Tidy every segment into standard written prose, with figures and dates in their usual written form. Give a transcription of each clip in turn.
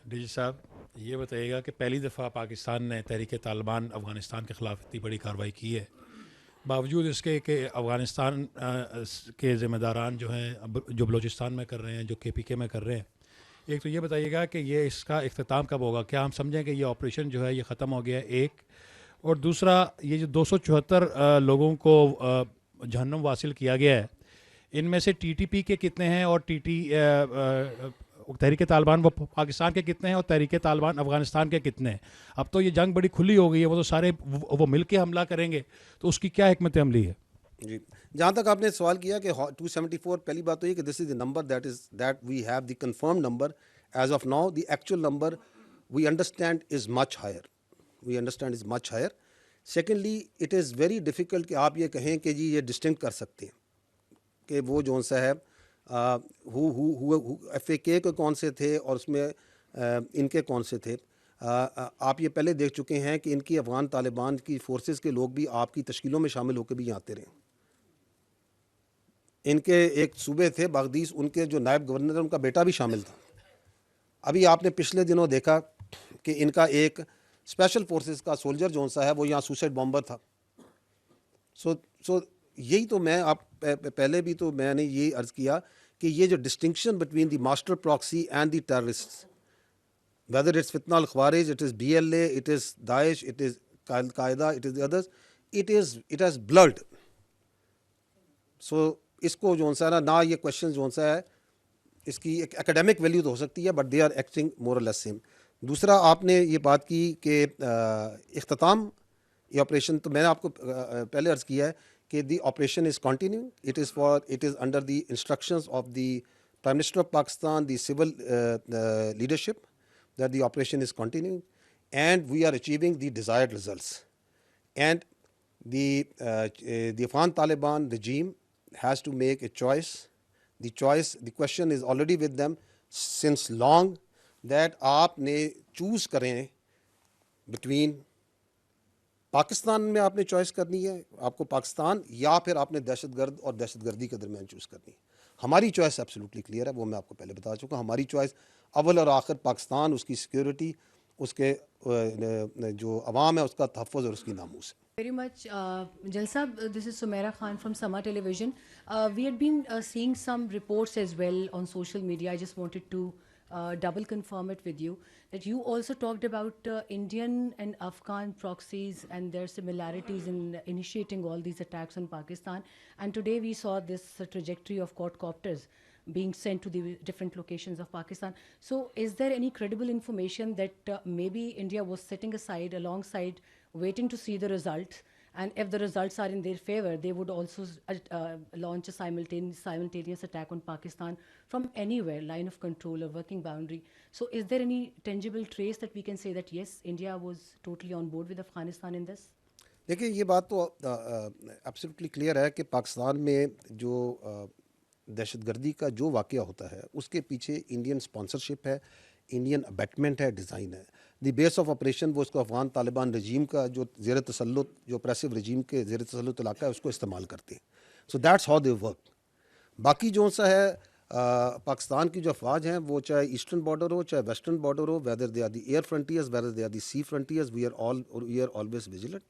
D G صاحب یہ بتائیے گا کہ پہلی دفعہ پاکستان نے تحریک طالبان افغانستان کے خلاف اتنی بڑی کارروائی کی ہے، باوجود اس کے کہ افغانستان کے ذمہ داران جو ہیں جو بلوچستان میں کر رہے ہیں، جو کے پی کے میں کر رہے ہیں. ایک تو یہ بتائیے گا کہ یہ اس کا اختتام کب ہوگا؟ کیا ہم سمجھیں کہ یہ آپریشن جو ہے یہ ختم ہو گیا ہے؟ ایک اور دوسرا، یہ جو 274 لوگوں کو جہنم واصل کیا گیا ہے، ان میں سے ٹی ٹی پی کے کتنے ہیں اور تحریک طالبان وہ پاکستان کے کتنے ہیں اور تحریک طالبان افغانستان کے کتنے ہیں؟ اب تو یہ جنگ بڑی کھلی ہو گئی ہے، وہ تو سارے وہ مل کے حملہ کریں گے، تو اس کی کیا حکمت عملی ہے؟ جی، جہاں تک آپ نے سوال کیا کہ 274، پہلی بات تو یہ کہ this is the number that we have the confirm number as of now. The actual number we understand is much higher. Secondly it is very difficult کہ آپ یہ کہیں کہ جی یہ ڈسٹنکٹ کر سکتے ہیں کہ وہ جو سا ہے ایف اے کے کون سے تھے اور اس میں ان کے کون سے تھے. آپ یہ پہلے دیکھ چکے ہیں کہ ان کی افغان طالبان کی فورسز کے لوگ بھی آپ کی تشکیلوں میں شامل ہو کے بھی آتے رہے. ان کے ایک صوبے تھے باغدیس، ان کے جو نائب گورنر ان کا بیٹا بھی شامل تھا. ابھی آپ نے پچھلے دنوں دیکھا کہ ان کا ایک اسپیشل فورسز کا سولجر جو سا ہے وہ یہاں سوسائڈ بامبر تھا. سو یہی تو میں آپ پہلے بھی تو میں نے یہی عرض کیا کہ یہ جو distinction between the master proxy and the terrorist, whether it's Fitna al-Khawarij, it is BLA, it is Daesh, it is Al-Qaeda, it is the others, it has blurred. So اس کو جو سا ہے نا یہ کوشچن جو سا ہے اس کی ایک اکیڈیمک ویلیو تو ہو سکتی ہے بٹ دے آر ایکٹنگ مور اور لیس سیم. دوسرا آپ نے یہ بات کی کہ اختتام یہ آپریشن، تو میں نے آپ کو پہلے عرض کیا ہے کہ the operation is continue. It is under the instructions of the prime minister of Pakistan, the civil leadership, that the operation is continuing and we are achieving the desired results. And the Afghan Taliban regime has to make a choice. The question is already with them since long that آپ نے choose کریں between Pakistan میں آپ نے choice کرنی ہے آپ کو پاکستان، یا پھر آپ نے دہشت گرد اور دہشت گردی کے درمیان چوز کرنی ہے. ہماری چوائس ایبسلیوٹلی کلیئر ہے، وہ میں آپ کو پہلے بتا چکا ہوں. ہماری چوائس اول اور آخر پاکستان، اس کی سیکیورٹی، اس کے جو عوام ہے اس کا تحفظ اور اس کی ناموس ہے. Very much. Jalsa, this is Sumaira Khan from Sama Television. We had been seeing some reports as well on social media. I just wanted to double confirm it with you that you also talked about Indian and Afghan proxies and their similarities in initiating all these attacks on Pakistan. And today we saw this trajectory of quadcopters being sent to the different locations of Pakistan. So is there any credible information that maybe India was sitting aside alongside waiting to see the results, and if the results are in their favor, they would also launch a simultaneous attack on Pakistan from anywhere, line of control or working boundary? So is there any tangible trace that we can say that yes, India was totally on board with Afghanistan in this? دیکھیے یہ بات تو absolutely clear ہے کہ پاکستان میں جو دہشت گردی کا جو واقعہ ہوتا ہے اس کے پیچھے انڈین اسپانسرشپ ہے، انڈین ابیٹمنٹ ہے، ڈیزائن ہے. دی بیس آف آپریشن وہ اس کو افغان طالبان رجیم کا جو زیر تسلط، جو پریسو رجیم کے زیر تسلط علاقہ ہے اس کو استعمال کرتے ہیں. So that's how they work. باقی جو سا ہے پاکستان کی جو افواج ہیں وہ چاہے ایسٹرن بارڈر ہو چاہے ویسٹرن بارڈر ہو، whether they are the air frontiers whether they are the sea frontiers, we are always vigilant.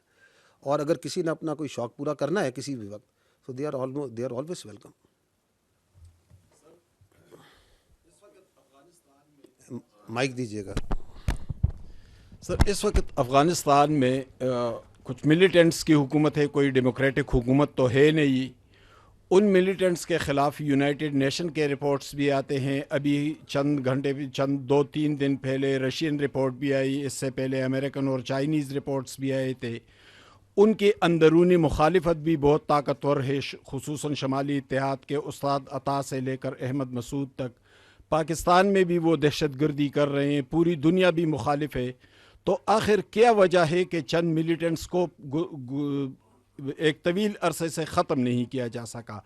اور اگر کسی نے اپنا کوئی شوق پورا کرنا ہے کسی بھی وقت، so they are always welcome. Mic دیجیے گا سر. اس وقت افغانستان میں کچھ ملیٹنٹس کی حکومت ہے، کوئی ڈیموکریٹک حکومت تو ہے نہیں. ان ملیٹنٹس کے خلاف یونائٹڈ نیشن کے رپورٹس بھی آتے ہیں. ابھی چند 2-3 دن پہلے رشین رپورٹ بھی آئی، اس سے پہلے امریکن اور چائنیز رپورٹس بھی آئے تھے. ان کی اندرونی مخالفت بھی بہت طاقتور ہے، خصوصاً شمالی اتحاد کے استاد عطا سے لے کر احمد مسعود تک. پاکستان میں بھی وہ دہشت گردی کر رہے ہیں، پوری دنیا بھی مخالف ہے. تو آخر کیا وجہ ہے کہ چند ملیٹنٹس کو ایک طویل عرصے سے ختم نہیں کیا جا سکا؟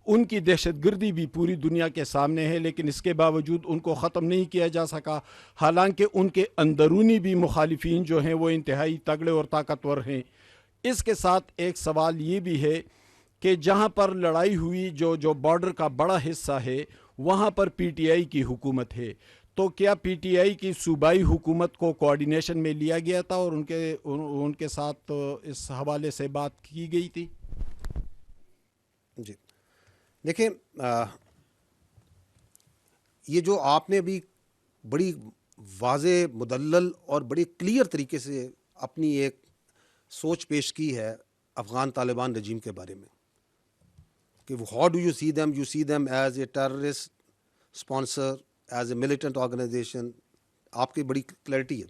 ان کی دہشت گردی بھی پوری دنیا کے سامنے ہے، لیکن اس کے باوجود ان کو ختم نہیں کیا جا سکا، حالانکہ ان کے اندرونی بھی مخالفین جو ہیں وہ انتہائی تگڑے اور طاقتور ہیں. اس کے ساتھ ایک سوال یہ بھی ہے کہ جہاں پر لڑائی ہوئی جو بارڈر کا بڑا حصہ ہے وہاں پر پی ٹی آئی کی حکومت ہے. تو کیا پی ٹی آئی کی صوبائی حکومت کو کوارڈینیشن میں لیا گیا تھا اور ان کے ساتھ اس حوالے سے بات کی گئی تھی؟ جی دیکھیں، یہ جو آپ نے بھی بڑی واضح، مدلل اور بڑی کلیئر طریقے سے اپنی ایک سوچ پیش کی ہے افغان طالبان رجیم کے بارے میں، کہ how do you see them as a terrorist sponsor, as a militant organization. آپ کی بڑی کلیئرٹی ہے.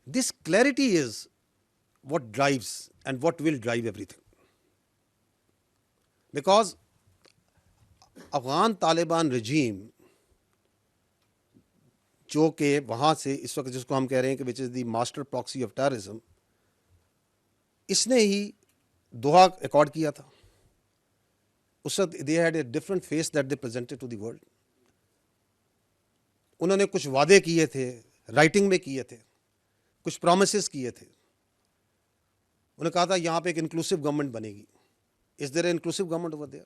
This clarity is what drives and what will drive everything. Because Afghan Taliban regime جو کہ وہاں سے اس وقت جس کو ہم کہہ رہے ہیں کہ which is the master proxy of terrorism, اس نے ہی دوحہ ایکارڈ کیا تھا. اس وقت they had a different face that they presented to the world. انہوں نے کچھ وعدے کیے تھے، رائٹنگ میں کیے تھے، کچھ پرومسز کیے تھے. انہوں نے کہا تھا یہاں پہ ایک انکلوسو گورنمنٹ بنے گی. Is there a inclusive government over there?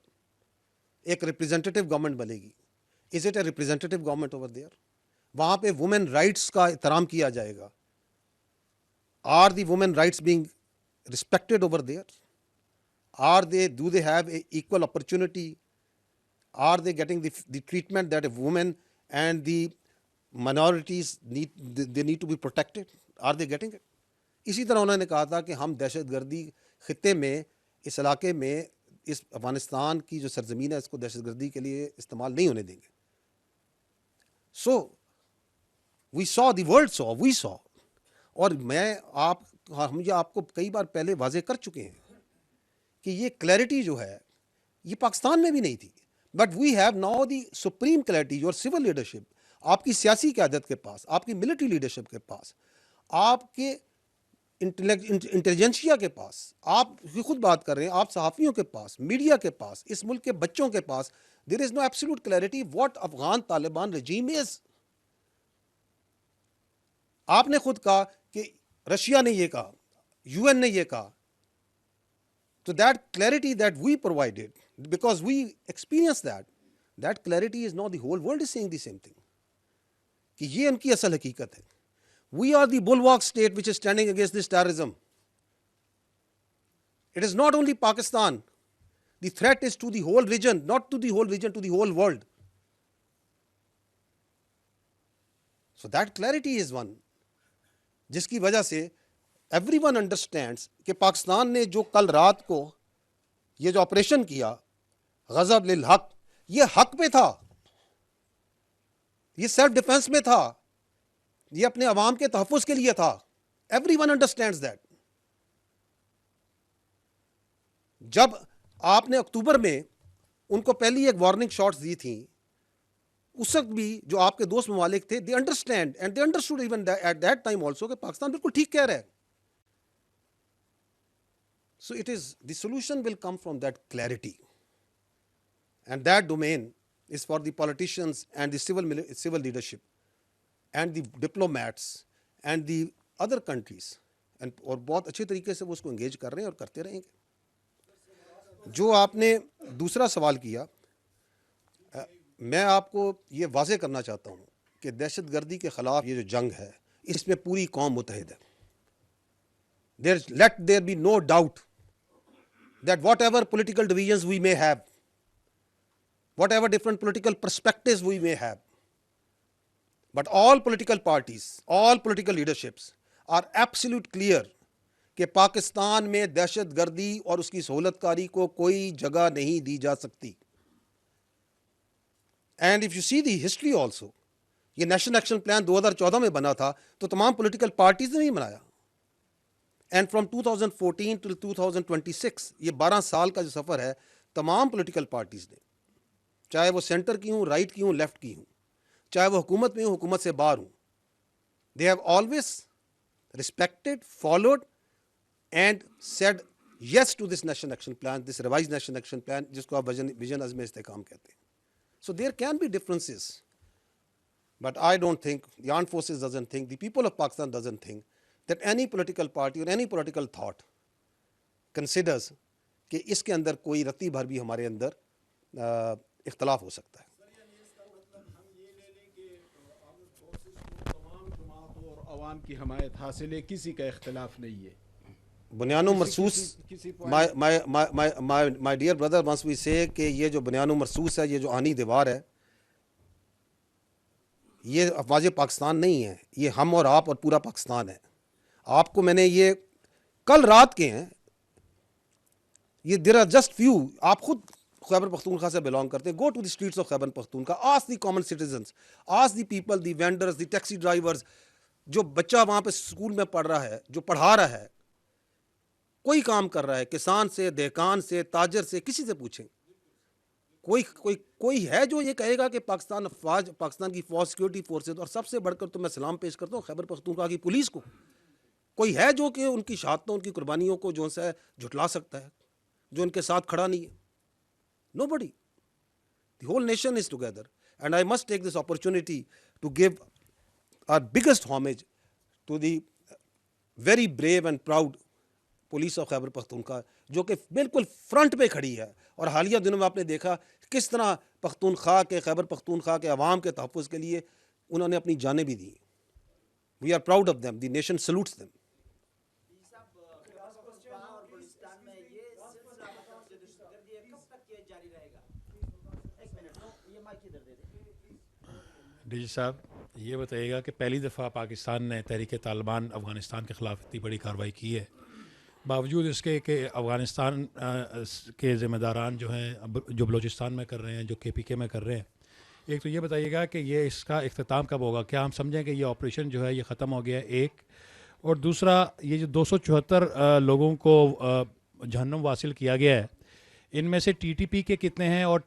ایک ریپرزینٹیو گورنمنٹ بنے گی. Is it a representative government over there? وہاں پہ وومن رائٹس کا احترام کیا جائے گا. Are the woman rights being respected over there? Do they have a equal opportunity? Are they getting the treatment that a woman and the minorities they need to be protected? Are they getting it? اسی طرح انہوں نے کہا تھا کہ ہم دہشت گردی خطے میں، اس علاقے میں، اس افغانستان کی جو سرزمین ہے اس کو دہشت گردی کے لیے استعمال نہیں ہونے دیں گے. سو وی سو، دی ورلڈ سو، وی سو. اور ہم یہ آپ کو کئی بار پہلے واضح کر چکے ہیں کہ یہ کلیئرٹی جو ہے یہ پاکستان میں بھی نہیں تھی. But we have now the supreme clarity. Your civil leadership, آپ کی سیاسی قیادت کے پاس، آپ کی ملٹری لیڈرشپ کے پاس، آپ کے انٹیلیجنسیا کے پاس، آپ خود بات کر رہے ہیں، آپ صحافیوں کے پاس، میڈیا کے پاس، اس ملک کے بچوں کے پاس، there is no absolute clarity what Afghan Taliban regime is. آپ نے خود کہا کہ رشیا نے یہ کہا، یو این نے یہ کہا. تو that clarity that we provided because we experience that clarity is not the whole world is seeing the same thing, کہ یہ ان کی اصل حقیقت ہے. We are the bulwark state which is standing against this terrorism. It is not only Pakistan. The threat is to the whole region, not to the whole region, to the whole world. So that clarity is one. جس کی وجہ سے everyone understands کہ پاکستان نے جو کل رات کو یہ جو آپریشن کیا غضب للحق، یہ حق پہ تھا، یہ سیلف ڈیفenس میں تھا، یہ اپنے عوام کے تحفظ کے لیے تھا. Every one understands that. جب آپ نے اکتوبر میں ان کو پہلی ایک وارننگ شاٹس دی تھیں، اس وقت بھی جو آپ کے دوست ممالک تھے they understand and they understood even at that time also کہ پاکستان بالکل ٹھیک کہہ رہا ہے. So it is the solution will come from that clarity and that domain is for the politicians and the civil leadership and the diplomats and the other countries, اور بہت اچھے طریقے سے وہ اس کو انگیج کر رہے ہیں اور کرتے رہیں گے. جو آپ نے دوسرا سوال کیا، میں آپ کو یہ واضح کرنا چاہتا ہوں کہ دہشت گردی کے خلاف یہ جو جنگ ہے اس میں پوری قوم متحد ہے. let there be no doubt that whatever political divisions we may have, whatever different political perspectives we may have, but all political parties, all political leaderships are absolute clear کہ پاکستان میں دہشت گردی اور اس کی سہولت کاری کو کوئی جگہ نہیں دی جا سکتی. And if you see the history also, یہ نیشنل ایکشن پلان 2014 میں بنا تھا تو تمام پولیٹیکل پارٹیز نے نہیں بنایا. اینڈ فرام 2014 ٹو 2026 یہ 12 سال کا جو سفر ہے، تمام پولیٹیکل پارٹیز نے، چاہے وہ سینٹر کی ہوں، رائٹ کی ہوں، لیفٹ کی ہوں، چاہے وہ حکومت میں ہوں، حکومت سے باہر ہوں، they have always respected, followed and said yes to this national action plan, this revised national action plan جس کو آپ ویژن عزم استحکام کہتے ہیں. So there can be differences, but I don't think, the armed forces doesn't think, the people of Pakistan doesn't think that any political party or any political thought considers کہ اس کے اندر کوئی رتی بھر بھی ہمارے اندر اختلاف ہو سکتا ہے. عوام کی حمایت حاصل ہے, کسی کا اختلاف نہیں ہے. بنیان و مرصوص کسی my dear brother once we say کہ یہ جو بنیان و مرصوص ہے, یہ جو آہنی دیوار ہے, یہ افواج پاکستان نہیں ہے, یہ ہم اور آپ اور پورا پاکستان ہے. آپ کو میں نے یہ کل رات کے ہیں, یہ دیر آر جسٹ فیو. آپ خود خیبر پختونخوا سے بلانگ کرتے ہیں. Go to the streets of Khyber Pakhtunkhwa, ask the common citizens, ask the people, the vendors, the taxi drivers. جو بچہ وہاں پہ اسکول میں پڑھ رہا ہے, جو پڑھا رہا ہے, کوئی کام کر رہا ہے, کسان سے, دہقان سے, تاجر سے, کسی سے پوچھیں. کوئی ہے جو یہ کہے گا کہ پاکستان کی فوج, سیکورٹی فورسز, اور سب سے بڑھ کر تو میں سلام پیش کرتا ہوں خیبر پختونخوا کی پولیس کو, کوئی ہے جو کہ ان کی شہادتوں, ان کی قربانیوں کو جو ہے جھٹلا سکتا ہے, جو ان کے ساتھ کھڑا نہیں ہے؟ Nobody. The whole nation is together. And I must take this opportunity to give our biggest homage to the very brave and proud police of Khyber Pakhtunkhwa, جو کہ بالکل فرنٹ پہ کھڑی ہے. اور حالیہ دنوں میں آپ نے دیکھا کس طرح پختونخوا کے, خیبر پختونخوا کے عوام کے تحفظ کے لیے انہوں نے اپنی جانیں بھی دیں. We are proud of them. The nation salutes them. D G صاحب, یہ بتائیے گا کہ پہلی دفعہ پاکستان نے تحریک طالبان افغانستان کے خلاف اتنی بڑی کارروائی کی ہے, باوجود اس کے کہ افغانستان کے ذمہ داران جو ہیں, جو بلوچستان میں کر رہے ہیں, جو KPK میں کر رہے ہیں. ایک تو یہ بتائیے گا کہ یہ اس کا اختتام کب ہوگا؟ کیا ہم سمجھیں کہ یہ آپریشن جو ہے یہ ختم ہو گیا ہے؟ ایک. اور دوسرا, یہ جو 274 لوگوں کو جہنم واصل کیا گیا ہے, ان میں سے TTP کے کتنے ہیں, اور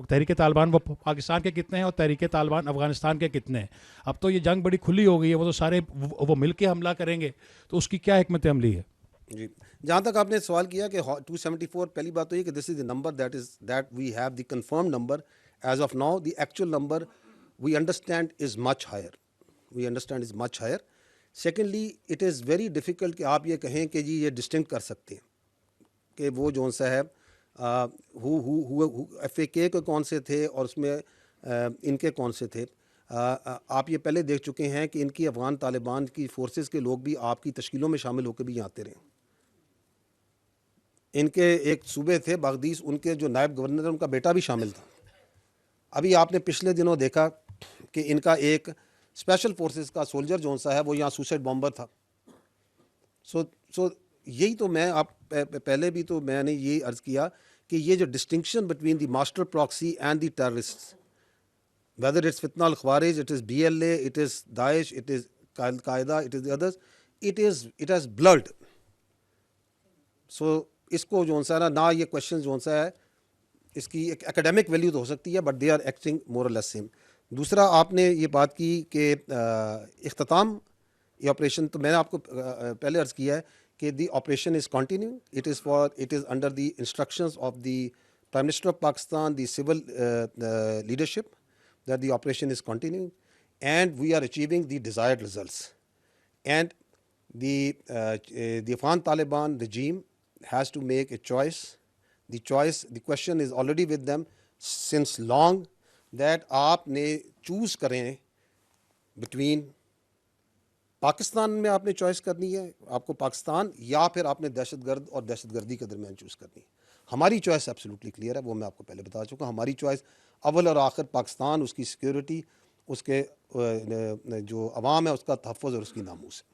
تحریک طالبان وہ پاکستان کے کتنے ہیں, اور تحریک طالبان افغانستان کے کتنے ہیں؟ اب تو یہ جنگ بڑی کھلی ہو گئی ہے, وہ تو سارے وہ مل کے حملہ کریں گے, تو اس کی کیا حکمت عملی ہے؟ جی, جہاں تک آپ نے سوال کیا کہ 274, پہلی بات تو یہ کہ this is the number that we have the confirm number as of now. The actual number we understand is much higher. Secondly, it is very difficult کہ آپ یہ کہیں کہ جی یہ ڈسٹنکٹ کر سکتے ہیں کہ وہ جو سا ہے FAK کے کون سے تھے اور اس میں ان کے کون سے تھے. آپ یہ پہلے دیکھ چکے ہیں کہ ان کی افغان طالبان کی فورسز کے لوگ بھی آپ کی تشکیلوں میں شامل ہو کے بھی آتے رہے. ان کے ایک صوبے تھے باغدیس, ان کے جو نائب گورنر ان کا بیٹا بھی شامل تھا. ابھی آپ نے پچھلے دنوں دیکھا کہ ان کا ایک اسپیشل فورسز کا سولجر جو سا ہے وہ یہاں سوسائڈ بامبر تھا. سو یہی تو میں آپ پہلے بھی تو میں نے یہی عرض کیا کہ یہ جو distinction between the master proxy and the terrorist, whether it's Fitna al-Khawarij, it is BLA, it is Daesh, it is Al-Qaeda, it is the others, it has blurred. So اس کو جو سا نہ یہ کوشچن جو سا ہے اس کی ایک اکیڈیمک ویلیو تو ہو سکتی ہے, بٹ دے آر ایکٹنگ مور اور لیس سیم. دوسرا, آپ نے یہ بات کی کہ اختتام یہ آپریشن, تو میں نے آپ کو پہلے عرض کیا ہے کہ the operation is continue. It is under the instructions of the prime minister of Pakistan, the civil leadership, that the operation is continuing and we are achieving the desired results. And the Afghan Taliban regime has to make a choice. The question is already with them since long that آپ نے choose کریں between Pakistan میں آپ نے choice کرنی ہے, آپ کو پاکستان, یا پھر آپ نے دہشت گرد اور دہشت گردی کے درمیان چوز کرنی ہے. ہماری چوائس ایبسلیوٹلی کلیئر ہے, وہ میں آپ کو پہلے بتا چکا. ہماری چوائس اول اور آخر پاکستان, اس کی سیکیورٹی, اس کے جو عوام ہے اس کا تحفظ اور اس کی ناموس ہے.